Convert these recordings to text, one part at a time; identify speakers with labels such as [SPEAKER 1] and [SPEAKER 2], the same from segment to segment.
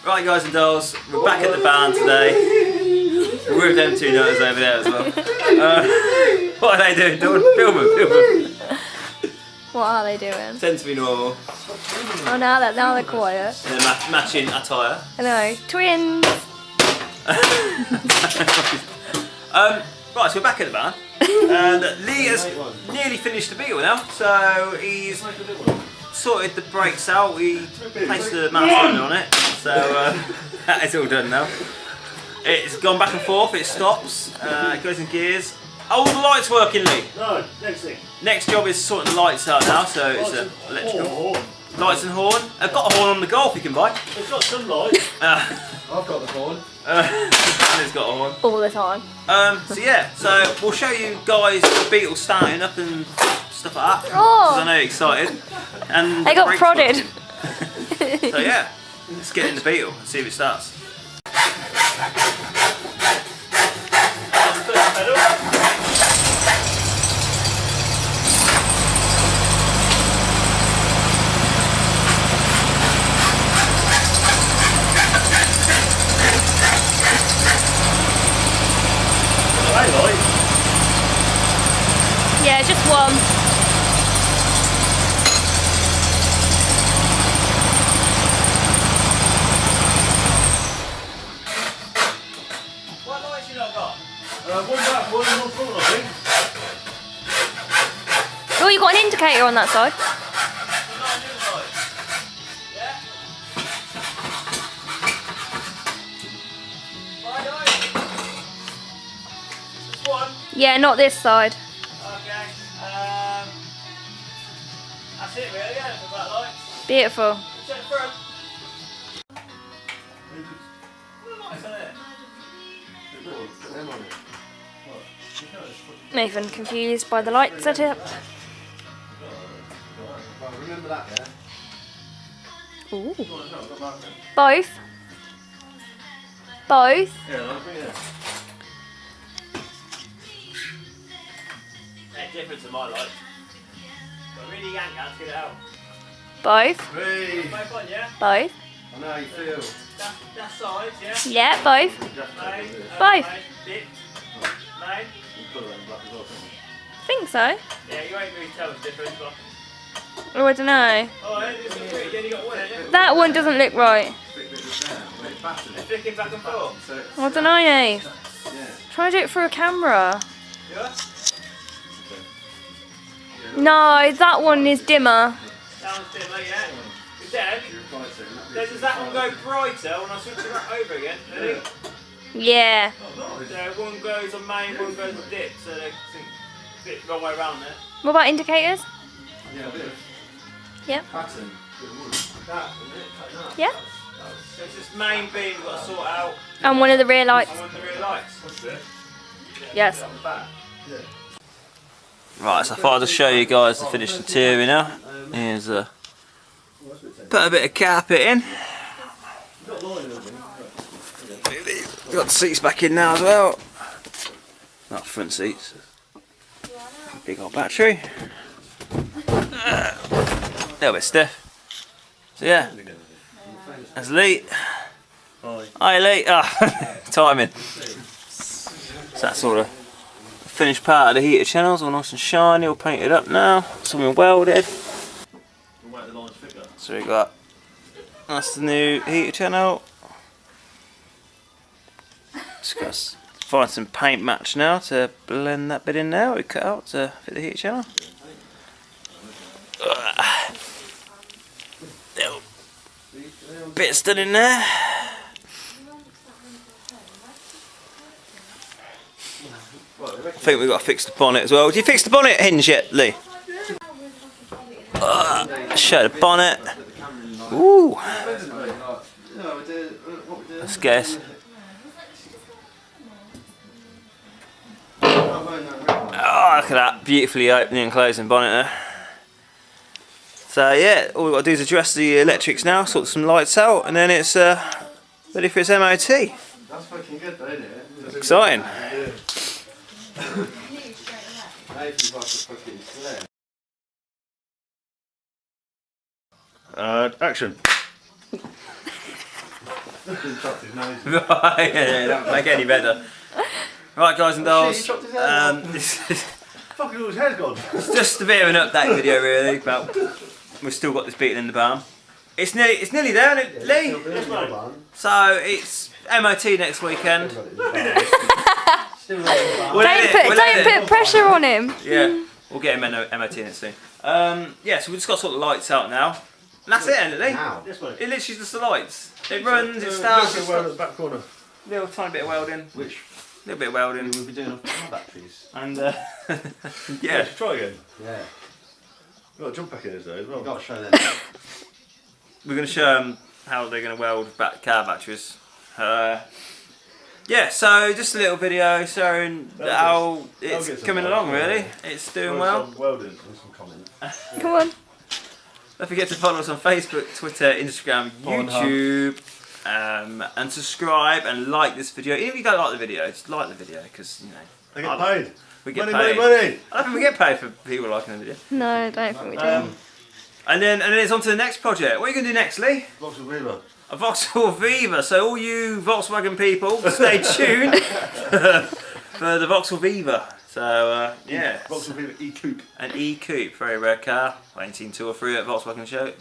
[SPEAKER 1] Right guys and dolls, we're back at the barn today. We're with them two nutters over there as well. What are they doing? Film them.
[SPEAKER 2] What are they doing?
[SPEAKER 1] Tend to be normal.
[SPEAKER 2] Oh, now they're quiet.
[SPEAKER 1] And they're matching attire.
[SPEAKER 2] I know. Twins!
[SPEAKER 1] Right, so we're back at the barn. And Lee has nearly finished the Beetle now, so he's sorted the brakes out, we placed the master on it, so that is all done now. It's gone back and forth, it stops, it goes in gears. Oh, the light's working, Lee?
[SPEAKER 3] No, next thing.
[SPEAKER 1] Next job is sorting the lights out now, so it's electrical.
[SPEAKER 3] Horn.
[SPEAKER 1] Lights and horn. I've got a horn on the Golf you can buy.
[SPEAKER 3] It's got some light.
[SPEAKER 4] I've got the horn.
[SPEAKER 1] Anna's got a horn.
[SPEAKER 2] All the time.
[SPEAKER 1] So yeah, so we'll show you guys the Beetle starting up and stuff like that.
[SPEAKER 2] Oh!
[SPEAKER 1] Because I know you're excited. And
[SPEAKER 2] I got prodded.
[SPEAKER 1] So yeah, let's get in the Beetle and see if it starts.
[SPEAKER 2] Yeah, just one.
[SPEAKER 1] What lights you not got?
[SPEAKER 3] One back, one front, I think.
[SPEAKER 2] Oh, you got an indicator on that side. Yeah, not this side.
[SPEAKER 1] Okay. That's it really, yeah, for that lights.
[SPEAKER 2] Beautiful.
[SPEAKER 1] Check front. What lights on it?
[SPEAKER 2] Nathan confused by the light setup.
[SPEAKER 4] Remember that, yeah?
[SPEAKER 2] Ooh. Both. Both.
[SPEAKER 3] Yeah,
[SPEAKER 1] They're different to my lights. But really yank out to get it out.
[SPEAKER 2] Both.
[SPEAKER 4] Hey,
[SPEAKER 1] Both on, yeah?
[SPEAKER 2] Both.
[SPEAKER 4] I know how you feel.
[SPEAKER 1] That size, yeah?
[SPEAKER 2] Yeah, both.
[SPEAKER 1] Main,
[SPEAKER 2] Both.
[SPEAKER 1] main, dip, main.
[SPEAKER 2] I think so.
[SPEAKER 1] Yeah, you ain't really tell the difference, but...
[SPEAKER 2] Oh, I don't know.
[SPEAKER 1] Oh, it's good. You only got one, haven't you?
[SPEAKER 2] That one doesn't look right.
[SPEAKER 1] They're flicking back and forth.
[SPEAKER 2] I don't know, Nate. Try to do it through a camera.
[SPEAKER 1] Yeah?
[SPEAKER 2] No, that one is dimmer.
[SPEAKER 1] That one's dimmer, yeah. But then, does that one go brighter when I switch it over again? Ready?
[SPEAKER 2] Yeah.
[SPEAKER 1] So one goes on main, one goes on dip, so they think a bit the wrong way around there.
[SPEAKER 2] What about indicators?
[SPEAKER 4] Yeah, a bit of
[SPEAKER 2] Yeah.
[SPEAKER 4] pattern.
[SPEAKER 1] That, isn't it? Cut that.
[SPEAKER 2] Yeah.
[SPEAKER 1] So it's just main beam we've got to sort out.
[SPEAKER 2] And one of the rear lights.
[SPEAKER 1] And one of the rear lights. What's this?
[SPEAKER 2] Yes.
[SPEAKER 1] Right, so I thought I'd just show you guys the finished interior now. Here's put a bit of carpet in. Got the seats back in now as well. Not front seats. Big old battery. A little bit stiff. So yeah, that's Lee. Hi Lee. Ah, timing. So that's all the finished part of the heater channels, all nice and shiny, all painted up now. Something welded. So we got, that's the new heater channel. Just got to find some paint match now to blend that bit in there. We cut out to fit the heater channel. Little bits done in there. I think we've got to fix the bonnet as well. Did you fix the bonnet hinge yet, Lee? Show the bonnet. Ooh. Let's guess. Oh, look at that. Beautifully opening and closing bonnet there. So yeah, all we've got to do is address the electrics now, sort some lights out, and then it's ready for its MOT.
[SPEAKER 4] That's fucking good though, isn't it?
[SPEAKER 1] Exciting.
[SPEAKER 3] Action.
[SPEAKER 4] Just chopped his nose.
[SPEAKER 1] Right, yeah, don't make it any better. Right, guys and
[SPEAKER 4] Oh,
[SPEAKER 1] dolls,
[SPEAKER 4] shit, he chopped his head off.
[SPEAKER 1] this is
[SPEAKER 3] Fucking all his hair's gone.
[SPEAKER 1] it's just a bit of an update video, really. But we've still got this Beetle in the barn. It's nearly there, isn't it, Lee? So it's MOT next weekend.
[SPEAKER 4] Still got it in the barn.
[SPEAKER 2] Don't put pressure on him.
[SPEAKER 1] Yeah, we'll get him MOT in it soon. Yeah, so we've just got to sort the lights out now. And that's it, isn't it, Lee?
[SPEAKER 4] Now.
[SPEAKER 3] Yes, mate.
[SPEAKER 1] It literally is just the lights. It runs, it
[SPEAKER 3] Little
[SPEAKER 1] starts,
[SPEAKER 3] bit of weld at the back corner.
[SPEAKER 1] little tiny bit of welding.
[SPEAKER 4] Which
[SPEAKER 1] Little bit of welding.
[SPEAKER 4] we'll be doing off car batteries.
[SPEAKER 1] And
[SPEAKER 3] Yeah,
[SPEAKER 1] yeah,
[SPEAKER 3] try again.
[SPEAKER 4] Yeah.
[SPEAKER 3] We've got a jump pack in his though as well.
[SPEAKER 4] You've got to show them.
[SPEAKER 1] we're going to show them how they're going to weld back car batteries. Yeah, so just a little video showing how
[SPEAKER 3] get
[SPEAKER 1] it's
[SPEAKER 3] some
[SPEAKER 1] coming
[SPEAKER 3] likes,
[SPEAKER 1] along,
[SPEAKER 3] yeah.
[SPEAKER 1] really. It's doing well.
[SPEAKER 3] Some welding.
[SPEAKER 4] Some comments.
[SPEAKER 2] Come on.
[SPEAKER 1] Don't forget to follow us on Facebook, Twitter, Instagram, YouTube, and subscribe and like this video. Even if you don't like the video, just like the video because you know
[SPEAKER 3] They get paid.
[SPEAKER 1] we get
[SPEAKER 3] Money,
[SPEAKER 1] paid.
[SPEAKER 3] money, money.
[SPEAKER 1] I don't think we get paid for people liking the video.
[SPEAKER 2] No, I don't think we do.
[SPEAKER 1] And then it's on to the next project. What are you going to do next, Lee?
[SPEAKER 3] Vauxhall Viva.
[SPEAKER 1] A Vauxhall Viva. So all you Volkswagen people, stay tuned for the Vauxhall Viva. So yeah,
[SPEAKER 3] Vauxhall Viva E-Coupe.
[SPEAKER 1] an E-Coupe, very rare car. I've seen 2 or 3 at Volkswagen shows.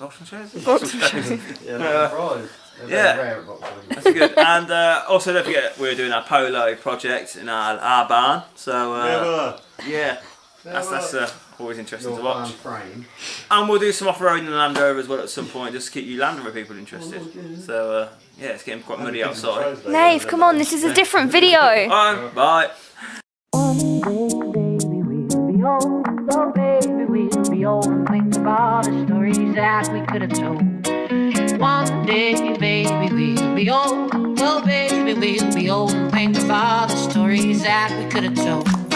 [SPEAKER 3] Yeah,
[SPEAKER 4] Surprise. They're
[SPEAKER 1] Yeah.
[SPEAKER 4] very rare at Volkswagen.
[SPEAKER 1] That's good. And also don't forget we're doing our polo project in our barn. So
[SPEAKER 3] Never.
[SPEAKER 1] yeah, that's always interesting
[SPEAKER 4] Your
[SPEAKER 1] to watch.
[SPEAKER 4] frame.
[SPEAKER 1] And we'll do some off-roading and Land Rover as well at some point, just to keep you Land Rover people interested. So yeah, it's getting quite muddy outside.
[SPEAKER 2] Nave, come on, this is a different video.
[SPEAKER 1] Bye. Bye.
[SPEAKER 5] Oh baby, we'll be old and think of all the stories that we could have told. One day, baby, we'll be old. Oh baby, we'll be old and think of all the stories that we could have told.